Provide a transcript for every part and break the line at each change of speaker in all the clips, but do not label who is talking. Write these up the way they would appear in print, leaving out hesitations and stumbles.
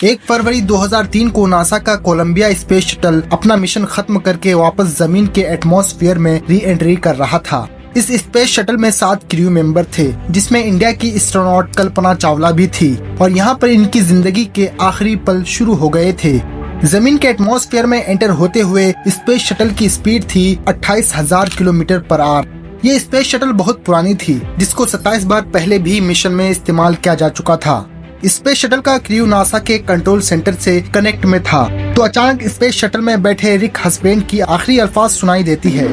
1 फरवरी 2003 को नासा का Colombia space shuttle अपना मिशन खत्म करके वापस जमीन के एटमॉस्फेयर में री एंट्री कर रहा था। इस स्पेस शटल में 7 क्रू मेंबर थे, जिसमें इंडिया की एस्ट्रोनॉट कल्पना चावला भी थी और यहाँ पर इनकी जिंदगी के आखिरी पल शुरू हो गए थे। जमीन के एटमॉस्फेयर में एंटर होते हुए स्पेस शटल की स्पीड थी 28,000 किलोमीटर पर आवर। ये स्पेस शटल बहुत पुरानी थी, जिसको 27 बार पहले भी मिशन में इस्तेमाल किया जा चुका था। स्पेस शटल का क्रू नासा के कंट्रोल सेंटर से कनेक्ट में था, तो अचानक स्पेस शटल में बैठे रिक हसबैंड की आखिरी अल्फाज सुनाई देती है।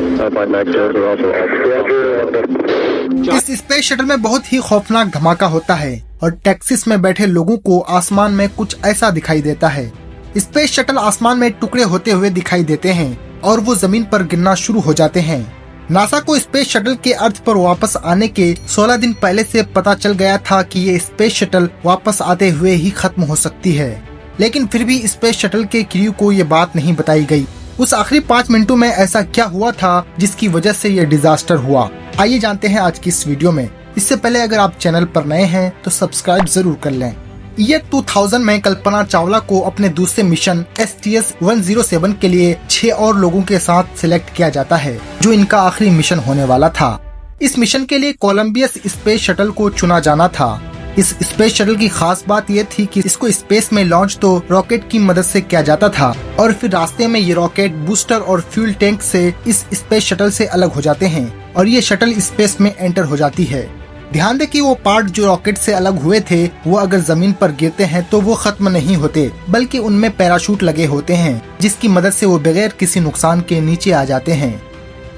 इस स्पेस शटल में बहुत ही खौफनाक धमाका होता है और टैक्सिस में बैठे लोगों को आसमान में कुछ ऐसा दिखाई देता है। स्पेस शटल आसमान में टुकड़े होते हुए दिखाई देते हैं और वो जमीन पर गिरना शुरू हो जाते हैं। नासा को स्पेस शटल के अर्थ पर वापस आने के 16 दिन पहले से पता चल गया था कि ये स्पेस शटल वापस आते हुए ही खत्म हो सकती है, लेकिन फिर भी स्पेस शटल के क्रू को ये बात नहीं बताई गई। उस आखिरी 5 मिनटों में ऐसा क्या हुआ था जिसकी वजह से ये डिजास्टर हुआ, आइए जानते हैं आज की इस वीडियो में। इससे पहले अगर आप चैनल पर नए हैं तो सब्सक्राइब जरूर कर लें। ईयर 2000 में कल्पना चावला को अपने दूसरे मिशन STS-107 के लिए 6 और लोगों के साथ सिलेक्ट किया जाता है, जो इनका आखिरी मिशन होने वाला था। इस मिशन के लिए कोलंबिया स्पेस शटल को चुना जाना था। इस स्पेस शटल की खास बात यह थी कि इसको स्पेस में लॉन्च तो रॉकेट की मदद से किया जाता था और फिर रास्ते में ये रॉकेट बूस्टर और फ्यूल टैंक से इस स्पेस शटल से अलग हो जाते हैं और ये शटल स्पेस में एंटर हो जाती है। ध्यान दें कि वो पार्ट जो रॉकेट से अलग हुए थे वो अगर जमीन पर गिरते हैं तो वो खत्म नहीं होते, बल्कि उनमें पैराशूट लगे होते हैं, जिसकी मदद से वो बगैर किसी नुकसान के नीचे आ जाते हैं।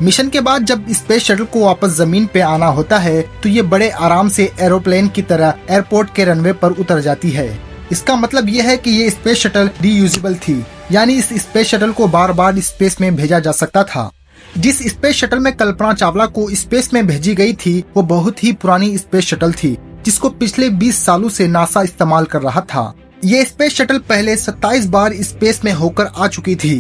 मिशन के बाद जब स्पेस शटल को वापस जमीन पे आना होता है तो ये बड़े आराम से एरोप्लेन की तरह एयरपोर्ट के रनवे पर उतर जाती है। इसका मतलब ये है कि ये स्पेस शटल रीयूजेबल थी, यानी इस स्पेस शटल को बार बार स्पेस में भेजा जा सकता था। जिस स्पेस शटल में कल्पना चावला को स्पेस में भेजी गई थी वो बहुत ही पुरानी स्पेस शटल थी, जिसको पिछले 20 सालों से नासा इस्तेमाल कर रहा था। ये स्पेस शटल पहले 27 बार स्पेस में होकर आ चुकी थी।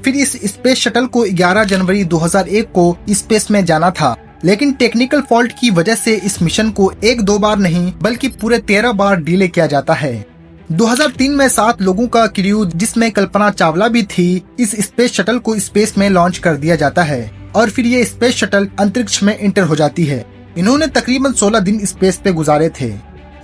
फिर इस स्पेस शटल को 11 जनवरी 2001 को स्पेस में जाना था, लेकिन टेक्निकल फॉल्ट की वजह से इस मिशन को 1-2 बार नहीं बल्कि पूरे 13 बार डिले किया जाता है। 2003 में 7 लोगों का क्रू, जिसमें कल्पना चावला भी थी, इस स्पेस शटल को स्पेस में लॉन्च कर दिया जाता है और फिर ये स्पेस शटल अंतरिक्ष में एंटर हो जाती है। इन्होंने तकरीबन 16 दिन स्पेस पे गुजारे थे।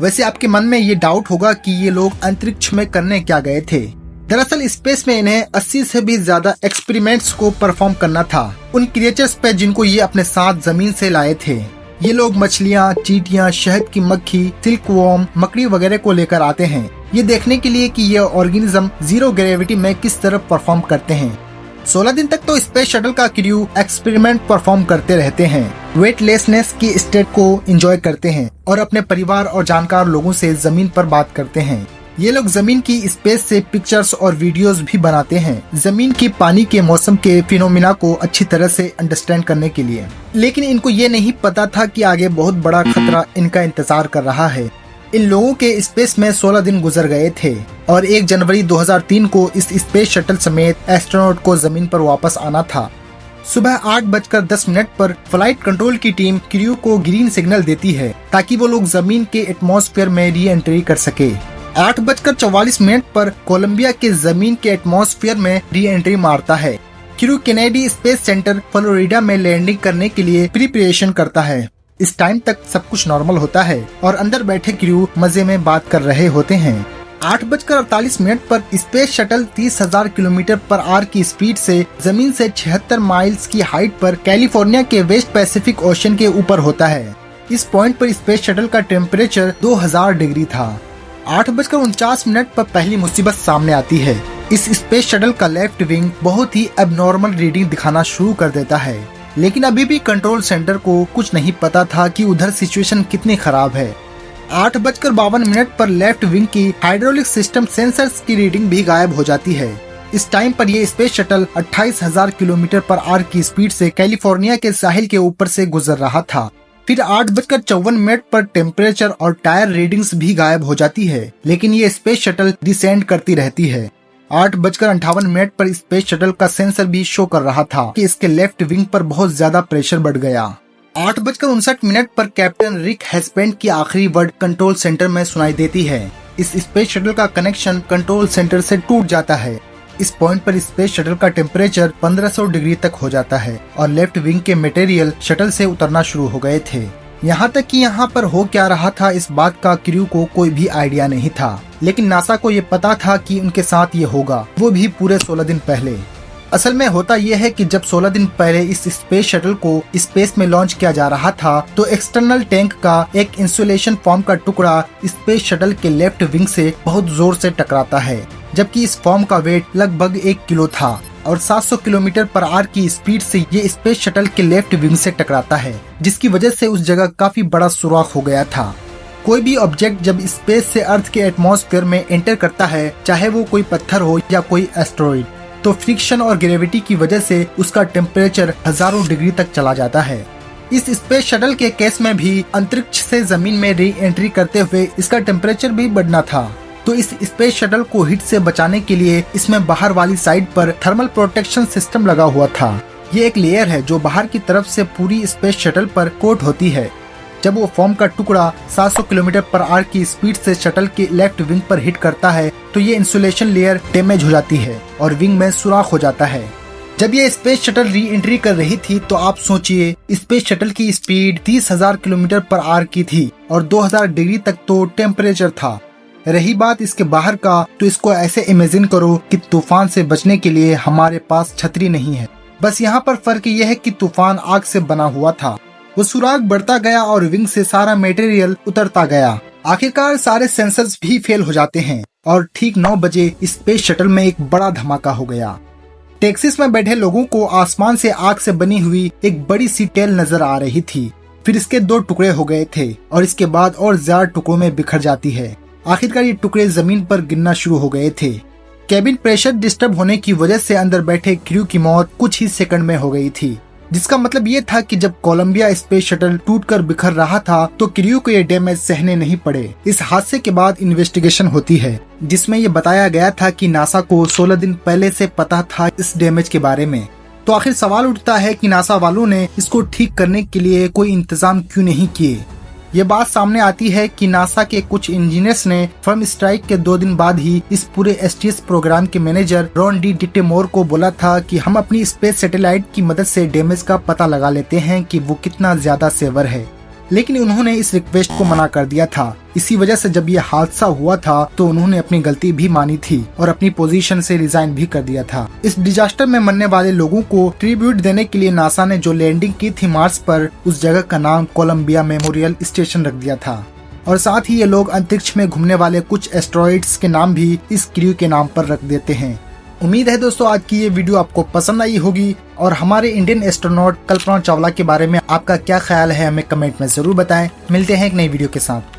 वैसे आपके मन में ये डाउट होगा कि ये लोग अंतरिक्ष में करने क्या गए थे। दरअसल स्पेस में इन्हें 80 से भी ज्यादा एक्सपेरिमेंट्स को परफॉर्म करना था उन क्रिएचर्स पे जिनको ये अपने साथ जमीन से लाए थे। ये लोग मछलियाँ, चींटियाँ, शहद की मक्खी, सिल्क वॉर्म, मकड़ी वगैरह को लेकर आते हैं, ये देखने के लिए कि ये ऑर्गेनिज्म जीरो ग्रेविटी में किस तरह परफॉर्म करते हैं। 16 दिन तक तो स्पेस शटल का क्रू एक्सपेरिमेंट परफॉर्म करते रहते हैं, वेटलेसनेस की स्टेट को एंजॉय करते हैं और अपने परिवार और जानकार लोगों से जमीन पर बात करते हैं। ये लोग जमीन की स्पेस से पिक्चर्स और वीडियोस भी बनाते हैं, जमीन की पानी के मौसम के फिनोमिना को अच्छी तरह से अंडरस्टैंड करने के लिए। लेकिन इनको ये नहीं पता था कि आगे बहुत बड़ा खतरा इनका इंतजार कर रहा है। इन लोगों के स्पेस में 16 दिन गुजर गए थे और 1 जनवरी 2003 को इस स्पेस शटल समेत एस्ट्रोनॉट को जमीन पर वापस आना था। सुबह 8:10 पर फ्लाइट कंट्रोल की टीम क्रू को ग्रीन सिग्नल देती है ताकि वो लोग जमीन के एटमॉस्फेयर में री एंट्री कर सके। 8:44 पर कोलंबिया के जमीन के एटमॉस्फेयर में री एंट्री मारता है। Crew Kennedy space centre Florida में लैंडिंग करने के लिए प्रिपरेशन करता है। इस टाइम तक सब कुछ नॉर्मल होता है और अंदर बैठे क्रू मजे में बात कर रहे होते हैं। 8:48 पर space shuttle 30,000 kilometre per hour की स्पीड से जमीन से 76 माइल्स की हाइट पर कैलिफोर्निया के वेस्ट पैसिफिक ओशन के ऊपर होता है। इस पॉइंट पर स्पेस शटल का टेम्परेचर 2000 डिग्री था। 8:49 पर पहली मुसीबत सामने आती है। इस स्पेस शटल का लेफ्ट विंग बहुत ही एबनॉर्मल रीडिंग दिखाना शुरू कर देता है, लेकिन अभी भी कंट्रोल सेंटर को कुछ नहीं पता था कि उधर सिचुएशन कितनी खराब है। 8:52 पर लेफ्ट विंग की हाइड्रोलिक सिस्टम सेंसर्स की रीडिंग भी गायब हो जाती है। इस टाइम पर यह space shuttle 28,000 kilometre per hour की स्पीड से कैलिफोर्निया के साहिल के ऊपर से गुजर रहा था। फिर 8:54 पर टेम्परेचर और टायर रीडिंग्स भी गायब हो जाती है, लेकिन ये स्पेस शटल डिसेंड करती रहती है। 8:58 पर स्पेस शटल का सेंसर भी शो कर रहा था कि इसके लेफ्ट विंग पर बहुत ज्यादा प्रेशर बढ़ गया। 8:59 पर कैप्टन रिक हेस्पेंड की आखिरी वर्ड कंट्रोल सेंटर में सुनाई देती है। इस स्पेस शटल का कनेक्शन कंट्रोल सेंटर से टूट जाता है। इस पॉइंट पर स्पेस शटल का टेम्परेचर 1500 डिग्री तक हो जाता है और लेफ्ट विंग के मटेरियल शटल से उतरना शुरू हो गए थे। यहाँ तक कि यहाँ पर हो क्या रहा था इस बात का क्रू को कोई भी आइडिया नहीं था, लेकिन नासा को ये पता था कि उनके साथ ये होगा, वो भी पूरे 16 दिन पहले। असल में होता यह है कि जब 16 दिन पहले इस स्पेस शटल को स्पेस में लॉन्च किया जा रहा था तो एक्सटर्नल टैंक का एक इंसुलेशन फॉर्म का टुकड़ा स्पेस शटल के लेफ्ट विंग से बहुत जोर से टकराता है, जबकि इस फॉर्म का वेट लगभग 1 किलो था और 700 किलोमीटर पर आवर की स्पीड से ये स्पेस शटल के लेफ्ट विंग से टकराता है, जिसकी वजह से उस जगह काफी बड़ा सुराख हो गया था। कोई भी ऑब्जेक्ट जब स्पेस से अर्थ के एटमॉस्फेयर में एंटर करता है, चाहे वो कोई पत्थर हो या कोई एस्टेरॉइड, तो फ्रिक्शन और ग्रेविटी की वजह से उसका टेम्परेचर हजारों डिग्री तक चला जाता है। इस स्पेस शटल के केस में भी अंतरिक्ष से जमीन में री एंट्री करते हुए इसका टेम्परेचर भी बढ़ना था, तो इस स्पेस शटल को हीट से बचाने के लिए इसमें बाहर वाली साइड पर थर्मल प्रोटेक्शन सिस्टम लगा हुआ था। ये एक लेयर है जो बाहर की तरफ से पूरी स्पेस शटल पर कोट होती है। जब वो फॉर्म का टुकड़ा 700 किलोमीटर पर आवर की स्पीड से शटल के लेफ्ट विंग पर हिट करता है तो ये इंसुलेशन लेयर डैमेज हो जाती है और विंग में सुराख हो जाता है। जब ये स्पेस शटल री एंट्री कर रही थी तो आप सोचिए, स्पेस शटल की स्पीड 30,000 किलोमीटर पर आवर की थी और 2000 डिग्री तक तो टेम्परेचर था। रही बात इसके बाहर का, तो इसको ऐसे इमेजिन करो कि तूफान से बचने के लिए हमारे पास छतरी नहीं है। बस यहाँ पर फर्क यह है कि तूफान आग से बना हुआ था। वो सुराग बढ़ता गया और विंग से सारा मटेरियल उतरता गया। आखिरकार सारे सेंसर्स भी फेल हो जाते हैं और ठीक 9 बजे स्पेस शटल में एक बड़ा धमाका हो गया। टेक्सास में बैठे लोगों को आसमान से आग से बनी हुई एक बड़ी सी टेल नजर आ रही थी। फिर इसके 2 टुकड़े हो गए थे और इसके बाद और ज्यादा टुकड़ों में बिखर जाती है। आखिरकार ये टुकड़े जमीन पर गिरना शुरू हो गए थे। केबिन प्रेशर डिस्टर्ब होने की वजह से अंदर बैठे क्रू की मौत कुछ ही सेकंड में हो गई थी, जिसका मतलब ये था कि जब कोलंबिया स्पेस शटल टूटकर बिखर रहा था तो क्रू को ये डैमेज सहने नहीं पड़े। इस हादसे के बाद इन्वेस्टिगेशन होती है, जिसमें ये बताया गया था कि नासा को 16 दिन पहले से पता था इस डैमेज के बारे में। तो आखिर सवाल उठता है कि नासा वालों ने इसको ठीक करने के लिए कोई इंतजाम क्यों नहीं किए। ये बात सामने आती है कि नासा के कुछ इंजीनियर्स ने फर्म स्ट्राइक के 2 दिन बाद ही इस पूरे STS प्रोग्राम के मैनेजर रॉन डी डिटेमोर को बोला था कि हम अपनी स्पेस सैटेलाइट की मदद से डैमेज का पता लगा लेते हैं कि वो कितना ज्यादा सेवर है, लेकिन उन्होंने इस रिक्वेस्ट को मना कर दिया था। इसी वजह से जब ये हादसा हुआ था तो उन्होंने अपनी गलती भी मानी थी और अपनी पोजीशन से रिजाइन भी कर दिया था। इस डिजास्टर में मरने वाले लोगों को ट्रिब्यूट देने के लिए नासा ने जो लैंडिंग की थी मार्स पर, उस जगह का नाम कोलंबिया मेमोरियल स्टेशन रख दिया था और साथ ही ये लोग अंतरिक्ष में घूमने वाले कुछ एस्टेरॉइड्स के नाम भी इस क्रू के नाम पर रख देते हैं। उम्मीद है दोस्तों आज की ये वीडियो आपको पसंद आई होगी और हमारे इंडियन एस्ट्रोनॉट कल्पना चावला के बारे में आपका क्या ख्याल है हमें कमेंट में जरूर बताएं। मिलते हैं एक नई वीडियो के साथ।